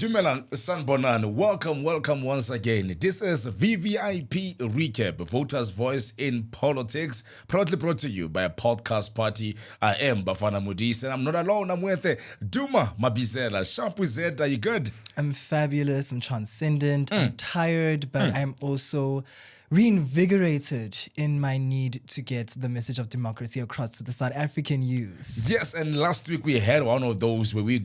Dumelang Sanbonan, welcome once again. This is VVIP Recap, Voters' Voice in Politics, proudly brought to you by a podcast party. I am Bafana Mudis, and I'm not alone. I'm with Duma Mabizela. Shampoo Z, are you good? I'm fabulous, I'm transcendent, I'm tired, but I'm also reinvigorated in my need to get the message of democracy across to the South African youth. Yes, and last week we had one of those where we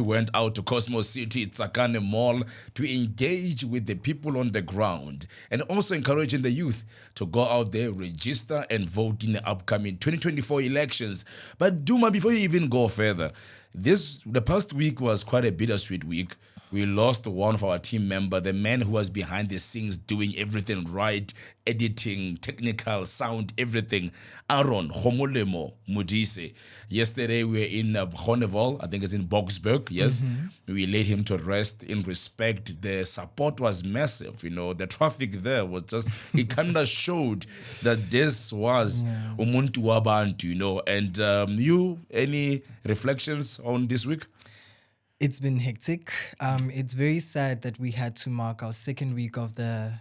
went out to Cosmos City, Tsakane Mall, to engage with the people on the ground and also encouraging the youth to go out there, register and vote in the upcoming 2024 elections. But Duma, before you even go further, the past week was quite a bittersweet week. We lost one of our team member, the man who was behind the scenes doing everything right, editing, technical, sound, everything. Aaron Homolemo Mudise. Yesterday we were in Honeval, I think it's in Boksburg, yes. We laid him to rest in respect. The support was massive, you know. The traffic there was just, it kind of showed that this was Umuntu Wabantu, you know. And any reflections on this week? It's been hectic. It's very sad that we had to mark our second week of the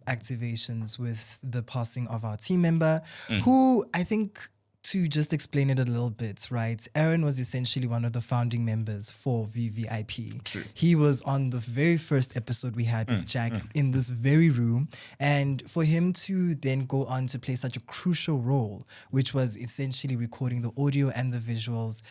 activations with the passing of our team member, who I think, to just explain it a little bit, right? Aaron was essentially one of the founding members for VVIP. True. He was on the very first episode we had with Jack in this very room. And for him to then go on to play such a crucial role, which was essentially recording the audio and the visuals,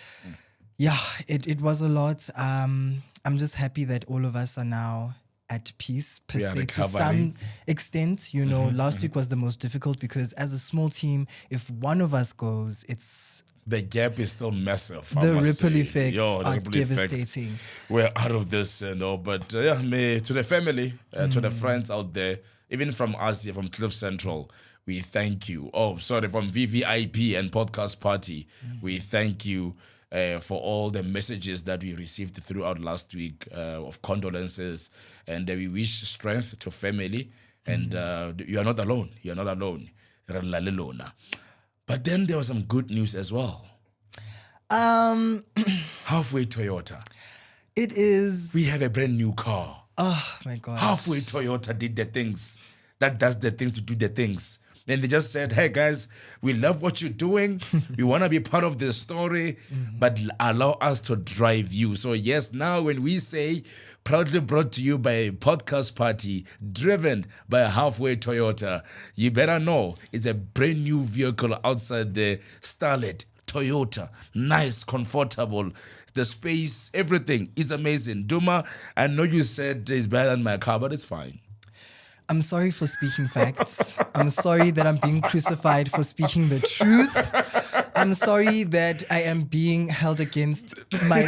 yeah, it was a lot. I'm just happy that all of us are now at peace, per se, to some extent. You know, last week was the most difficult because as a small team, if one of us goes, it's... The gap is still massive. The ripple effects are devastating. We're out of this, you know. But to the family, to the friends out there, even from us here, from Cliff Central, we thank you. Oh, sorry, from VVIP and Podcast Party, we thank you. For all the messages that we received throughout last week of condolences, and we wish strength to family. And you are not alone. You are not alone. But then there was some good news as well. Halfway Toyota. It is. We have a brand new car. Oh my God. Halfway Toyota did the things. That does the things to do the things. And they just said, hey guys, we love what you're doing. We want to be part of this story, but allow us to drive you. So yes, now when we say proudly brought to you by a podcast party, driven by a halfway Toyota, you better know it's a brand new vehicle outside the Starlet Toyota. Nice, comfortable. The space, everything is amazing. Duma, I know you said it's better than my car, but it's fine. I'm sorry for speaking facts. I'm sorry that I'm being crucified for speaking the truth. I'm sorry that I am being held against my,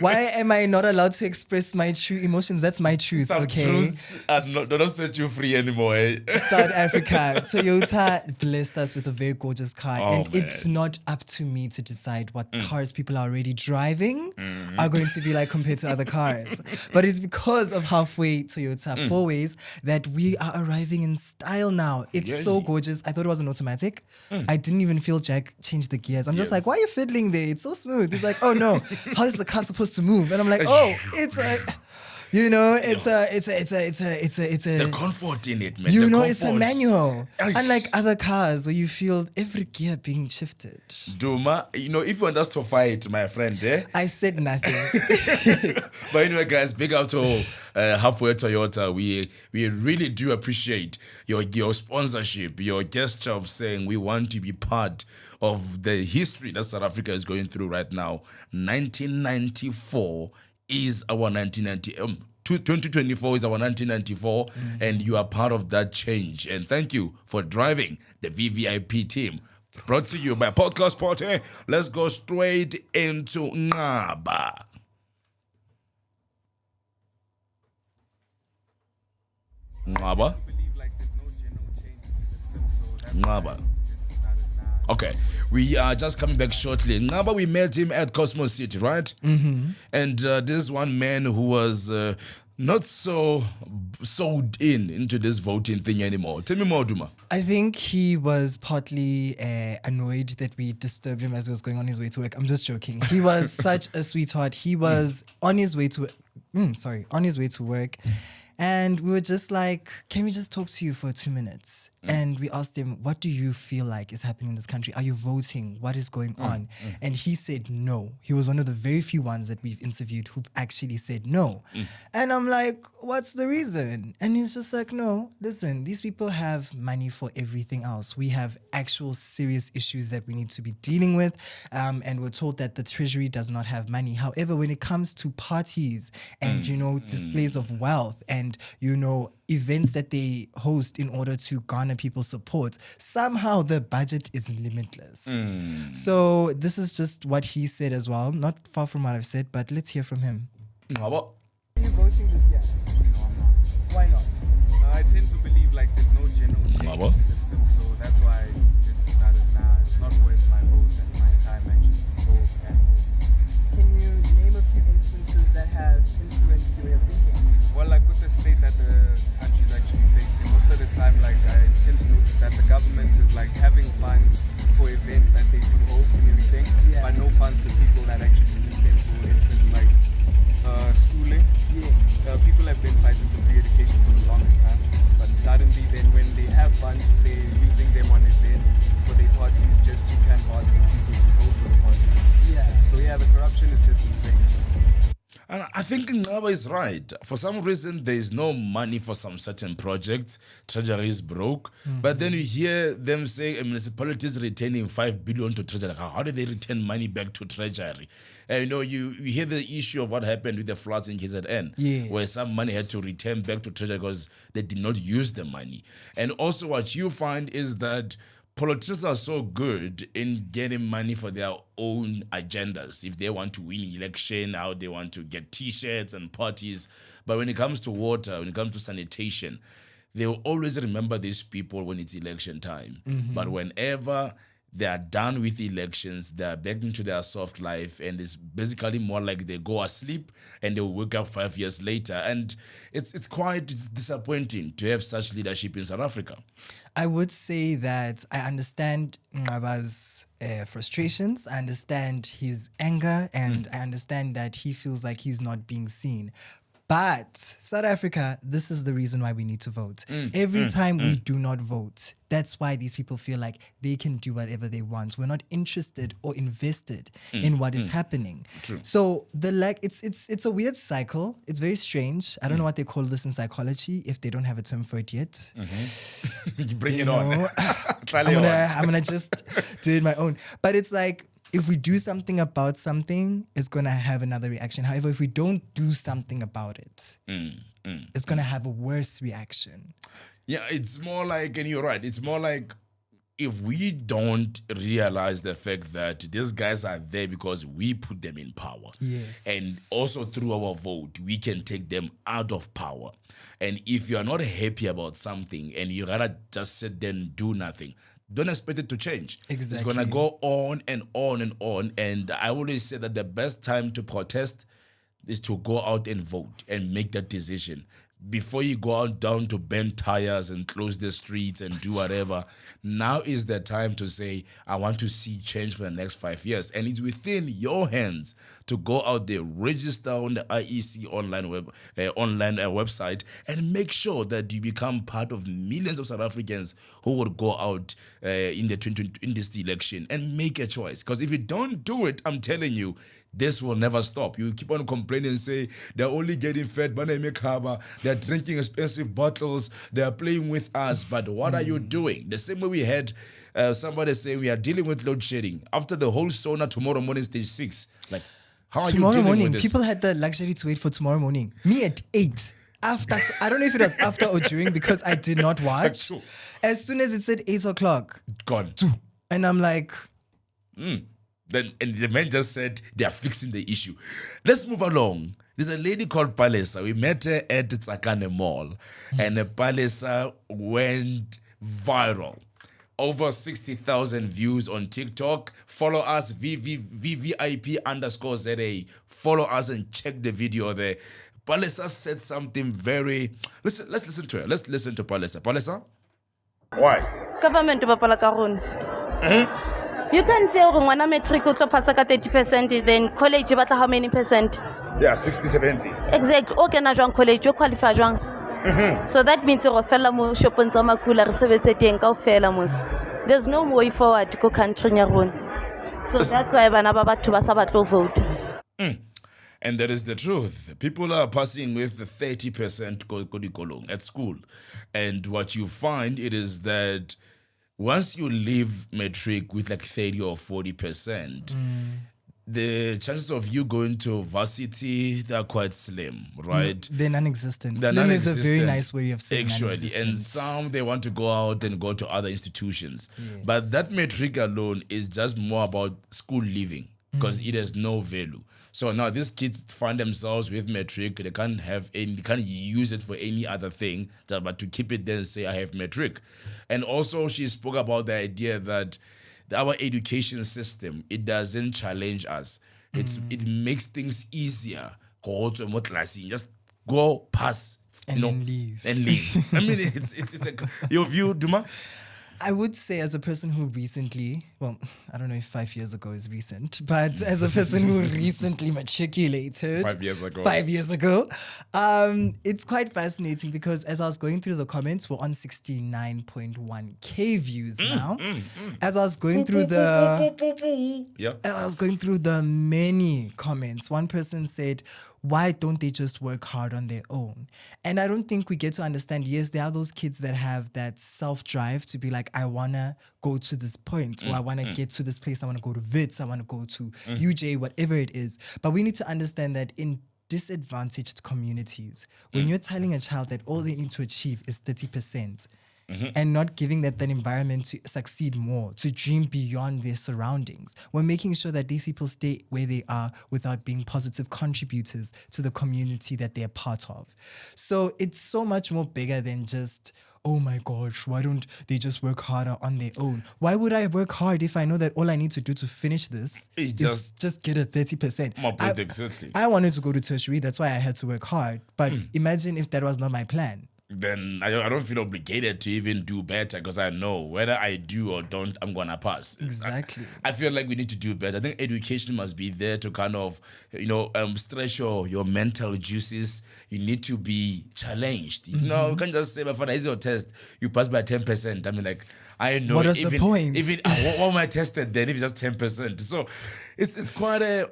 why am I not allowed to express my true emotions? That's my truth, Some okay? truths don't set you free anymore, eh? South Africa, Toyota blessed us with a very gorgeous car. And man. it's not up to me to decide what cars people are already driving are going to be like compared to other cars. But it's because of halfway Toyota four ways that we are arriving in style now. It's so gorgeous. I thought it was an automatic. I didn't even feel Jack change the gears. I'm just like, why are you fiddling there? It's so smooth. He's like, oh no, how is the car supposed to move? And I'm like, oh, it's a... it's a the comfort in it, man. It's a manual. Unlike other cars where you feel every gear being shifted. Duma, if you want us to fight, my friend, I said nothing. But anyway, guys, big up to Halfway Toyota. We really do appreciate your sponsorship, your gesture of saying we want to be part of the history that South Africa is going through right now. 1994 is our 2024 is our 1994, and you are part of that change. And thank you for driving the VVIP team. Brought to you by Podcast Party. Let's go straight into Ngaba. Ngaba? Ngaba. Okay, we are just coming back shortly. Ngaba, we met him at Cosmos City, right? And this one man who was not so sold into this voting thing anymore. Tell me more, Duma. I think he was partly annoyed that we disturbed him as he was going on his way to work. I'm just joking. He was such a sweetheart. He was on his way to on his way to work. And we were just like, can we just talk to you for 2 minutes? And we asked him, what do you feel like is happening in this country? Are you voting? What is going on? And he said no. He was one of the very few ones that we've interviewed who've actually said no. And I'm like, what's the reason? And he's just like, no, listen, these people have money for everything else. We have actual serious issues that we need to be dealing with. And we're told that the treasury does not have money. However, when it comes to parties and, displays of wealth and, events that they host in order to garner people's support, somehow the budget is limitless. So this is just what he said as well. Not far from what I've said, but let's hear from him. Are you voting this year? No, I'm not. Why not? I tend to believe like there's no general change in the system, so that's why I just decided, it's not worth my vote and my time actually to go and vote. Can you name a few instances that have influenced your way of thinking? Well, like with the state that the country is actually facing, most of the time, like I tend to notice that the government is like having funds for events that they do host and everything, but no funds to people that actually need them. For instance, like schooling. People have been fighting for free education for the longest time, but suddenly then when they have funds, they're using them on events for their parties just to kind of asking people to go for the party. So the corruption is just insane. And I think Ngaba is right. For some reason, there is no money for some certain projects. Treasury is broke. But then you hear them say a municipality is retaining 5 billion to Treasury. How do they return money back to Treasury? You hear the issue of what happened with the floods in KZN, where some money had to return back to Treasury because they did not use the money. And also what you find is that politicians are so good in getting money for their own agendas. If they want to win election, how they want to get T-shirts and parties. But when it comes to water, when it comes to sanitation, they will always remember these people when it's election time. But whenever they are done with elections, they are back into their soft life, and it's basically more like they go asleep and they will wake up 5 years later. And it's disappointing to have such leadership in South Africa. I would say that I understand Ngaba's frustrations, I understand his anger, and I understand that he feels like he's not being seen. But South Africa, this is the reason why we need to vote. Every time we do not vote, that's why these people feel like they can do whatever they want. We're not interested or invested in what is happening. So it's a weird cycle. It's very strange. I don't know what they call this in psychology if they don't have a term for it yet. You bring it on. I'm gonna just do it my own. But it's like, if we do something about something, it's going to have another reaction. However, if we don't do something about it, it's going to have a worse reaction. Yeah, it's more like, and you're right, it's more like if we don't realize the fact that these guys are there because we put them in power. Yes. And also through our vote, we can take them out of power. And if you're not happy about something and you rather just sit there and do nothing, don't expect it to change. Exactly. It's going to go on and on and on. And I always say that the best time to protest is to go out and vote and make that decision. Before you go out down to bend tires and close the streets and do whatever, now is the time to say, I want to see change for the next 5 years. And it's within your hands to go out there, register on the IEC online website, and make sure that you become part of millions of South Africans who will go out in this election and make a choice. Because if you don't do it, I'm telling you, this will never stop. You keep on complaining and say they're only getting fed, they're drinking expensive bottles, they're playing with us. But what are you doing? The same way we had somebody say we are dealing with load shedding. After the whole sauna tomorrow morning, stage 6. Like, how are you dealing with this? People had the luxury to wait for tomorrow morning. Me at 8. After, I don't know if it was after or during because I did not watch. As soon as it said 8 o'clock, gone. And I'm like, Then and the man just said they are fixing the issue. Let's move along. There's a lady called Palesa. We met her at Tsakane Mall, and Palesa went viral. Over 60,000 views on TikTok. Follow us, VVIP_ZA. Follow us and check the video there. Palesa said something very... Let's listen to her. Let's listen to Palesa. Palesa? Why? Government bapala ka rona. You can say ngwana matric o tlo passa ka 30%, then college e batla how many percent? Yeah, 60, 70. Exactly. O kena jwang college o qualify jwang? So that means go fela mo shopong tsa makula re sebetse teng kaofela mos. There's no way forward go country ya rona. So that's why bana ba batho ba sa batlo vote. And that is the truth. People are passing with the 30% kodikolong at school. And what you find it is that once you leave matric with like 30 or 40%, the chances of you going to varsity, they're quite slim, right? They're non-existent. They're Slim is a non-existent, very nice way of saying actually. non-existent. And some, they want to go out and go to other institutions. But that matric alone is just more about school living because it has no value. So now these kids find themselves with matric. They can't use it for any other thing but to keep it there and say, I have matric. And also she spoke about the idea that our education system, it doesn't challenge us. It makes things easier. Just go pass, And then leave. And leave. I mean, it's your view, Duma? I would say, as a person who recently, well, I don't know if 5 years ago is recent, but as a person who recently matriculated 5 years ago. 5 years ago, it's quite fascinating because as I was going through the comments, we're on 69.1K views now. As I was going through the many comments, one person said, why don't they just work hard on their own? And I don't think we get to understand, yes, there are those kids that have that self-drive to be like, I want to go to this point, or I want to get to this place, I want to go to VITS, I want to go to UJ, whatever it is. But we need to understand that in disadvantaged communities, when you're telling a child that all they need to achieve is 30%, and not giving that environment to succeed more, to dream beyond their surroundings. We're making sure that these people stay where they are without being positive contributors to the community that they're part of. So it's so much more bigger than just, oh my gosh, why don't they just work harder on their own? Why would I work hard if I know that all I need to do to finish this is just get a 30%? My point exactly. I wanted to go to tertiary, that's why I had to work hard. But imagine if that was not my plan. Then I don't feel obligated to even do better because I know whether I do or don't, I'm going to pass. Exactly. I feel like we need to do better. I think education must be there to kind of, stretch your mental juices. You need to be challenged. You know, you can't just say, but for the test, you pass by 10%. I mean, like, I know. What is the point? What am I tested then if it's just 10%? So it's quite a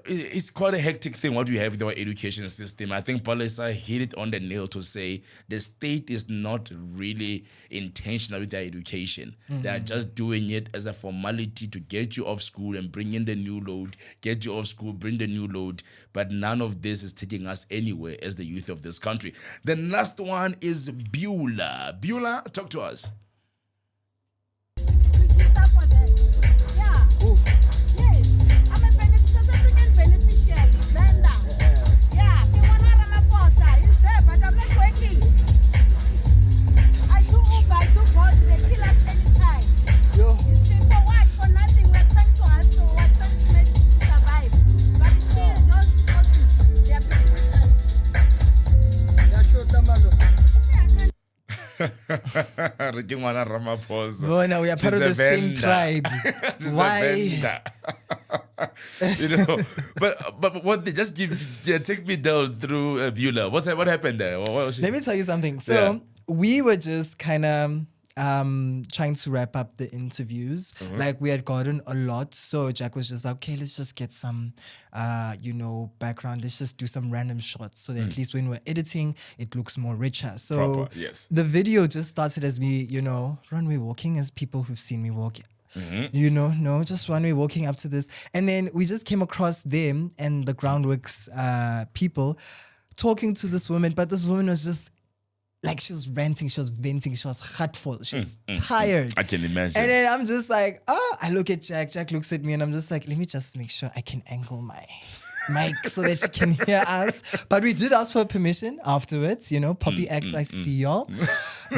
hectic thing what we have with our education system. I think Palisa hit it on the nail to say the state is not really intentional with their education. They are just doing it as a formality to get you off school and bring in the new load, get you off school, bring the new load. But none of this is taking us anywhere as the youth of this country. The last one is Beulah. Beulah, talk to us. No, no, we are part of the same tribe. Why? But what they just take me down through Beulah. What happened there? Let me tell you something. So we were just kind of trying to wrap up the interviews. Like we had gotten a lot, so Jack was just like, okay, let's just get some background, let's just do some random shots so that at least when we're editing it looks more richer. So proper, yes. The video just started as me, runway walking, as people who've seen me walk. Just runway walking up to this, and then we just came across them and the groundworks people talking to this woman, but this woman was just like, she was ranting, she was venting, she was hurtful, she was tired. I can imagine. And then I'm just like, I look at Jack looks at me, and I'm just like, let me just make sure I can angle my mic so that she can hear us. But we did ask for permission afterwards, Poppy Acts, I see y'all.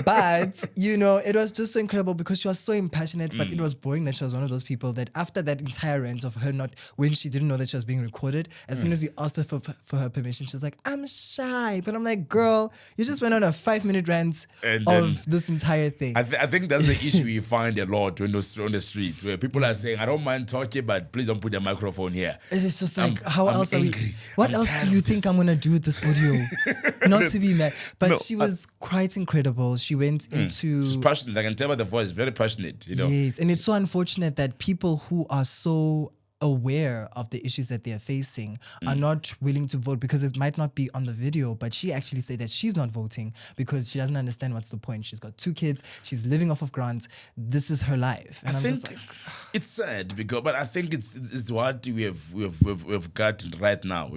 But, it was just so incredible because she was so impassionate, but it was boring that she was one of those people that after that entire rant of her when she didn't know that she was being recorded, as soon as we asked her for her permission, she was like, I'm shy. But I'm like, girl, you just went on a 5-minute rant of this entire thing. I think that's the issue we find a lot on the streets where people are saying, I don't mind talking, but please don't put the microphone here. It is just like, how I'm else are we? angry. What I'm else tired do you of think this. I'm going to do with this audio? Not to be mad. But she was quite incredible. She went into... She's passionate. I can tell by the voice, very passionate, Yes, and it's so unfortunate that people who are so aware of the issues that they're facing are not willing to vote because it might not be on the video, but she actually said that she's not voting because she doesn't understand what's the point. She's got 2 kids, she's living off of grants, this is her life. And I I'm think just like, it's sad but I think it's what we've got right now.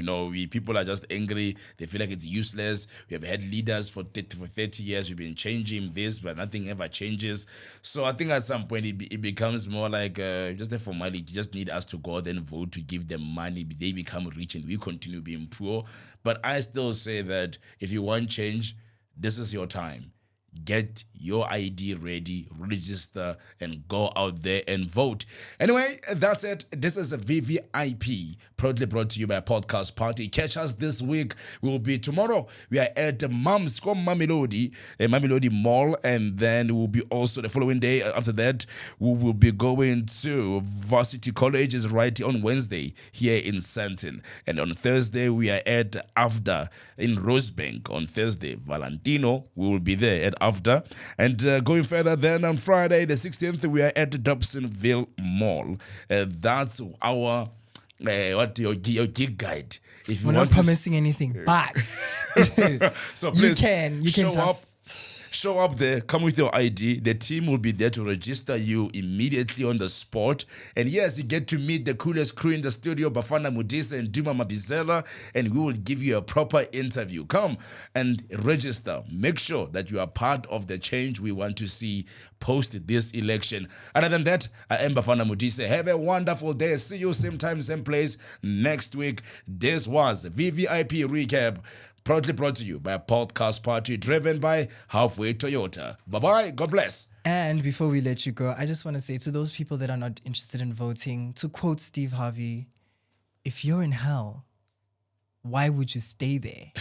People are just angry. They feel like it's useless. We have had leaders for 30 years. We've been changing this, but nothing ever changes. So I think at some point it becomes more like just a formality. You just need us to go then vote to give them money. They become rich and we continue being poor. But I still say that if you want change, this is your time. Get your ID ready, register, and go out there and vote. Anyway, that's it. This is a VVIP, proudly brought to you by Podcast Party. Catch us this week. We'll be tomorrow. We are at Mamelodi Mall, and then we'll be also the following day after that. We will be going to Varsity College is right on Wednesday here in Sandton, and on Thursday we are at AFDA in Rosebank. On Thursday, Valentino, we will be there at AFDA. And going further, then on Friday, the 16th, we are at Dobsonville Mall. That's our your gig guide. If we're not promising anything, but so please, you can show up there, come with your ID. The team will be there to register you immediately on the spot. And yes, you get to meet the coolest crew in the studio, Bafana Mudisa and Duma Mabizela, and we will give you a proper interview. Come and register. Make sure that you are part of the change we want to see post this election. Other than that, I am Bafana Mudisa. Have a wonderful day. See you same time, same place next week. This was VVIP Recap. Proudly brought to you by Podcast Party, driven by Halfway Toyota. Bye-bye. God bless. And before we let you go, I just want to say to those people that are not interested in voting, to quote Steve Harvey, if you're in hell, why would you stay there?